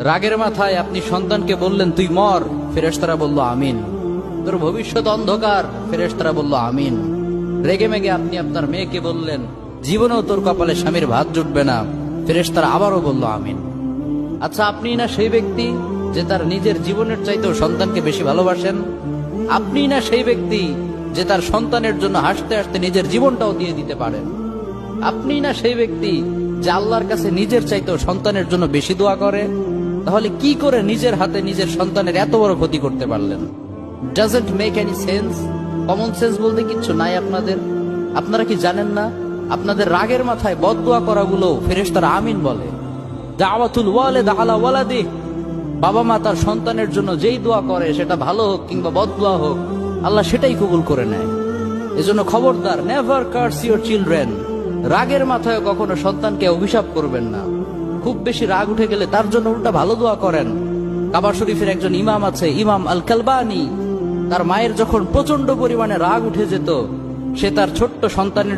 রাগের মাথায় আপনি সন্তানকে বললেন তুই মর, ফেরেশতারা বলল আমিন। তোর ভবিষ্যৎ অন্ধকার, ফেরেশতারা বলল আমিন। রেগে মেগে আপনি আপনার মেয়েকে বললেন জীবনেও তোর কপালে স্বামীর ভাত জুটবে না, ফেরেশতারা আবারও বলল আমিন। আচ্ছা, আপনি না সেই ব্যক্তি যে তার নিজের জীবনের চাইতেও সন্তানকে বেশি ভালোবাসেন? আপনি না সেই ব্যক্তি যে তার সন্তানের জন্য হাসতে হাসতে নিজের জীবনটাও দিয়ে দিতে পারেন? আপনি না সেই ব্যক্তি যে আল্লাহর কাছে নিজের চাইতেও সন্তানের জন্য বেশি দোয়া করে? তাহলে কি করে নিজের হাতে নিজের সন্তানের এত বড় ক্ষতি করতে পারলেন? Doesn't make any sense. Common sense বলতে কিচ্ছু নাই আপনাদের? আপনারা কি জানেন না আপনাদের রাগের মাথায় বদদোয়া করাগুলো ফেরেশতারা আমিন বলে? দাওয়াতুল ওয়ালিদ আলা ওয়ালাদিহি, বাবা মা তার সন্তানের জন্য যেই দোয়া করে সেটা ভালো হোক কিংবা বদদোয়া হোক, আল্লাহ সেটাই কবুল করে নেয়। এজন্য খবরদার, নেভার কার্স ইউর চিলড্রেন। রাগের মাথায় কখনো সন্তানকে অভিশাপ করবেন না। খুব বেশি রাগ উঠে গেলে তার জন্য উল্টা ভালো দোয়া করেন। কাবা শরীফের একজন ইমাম আছে, ইমাম আল কালবানি। তার মায়ের যখন প্রচন্ড পরিমাণে রাগ উঠে যেত, সে তার ছোট্ট সন্তানের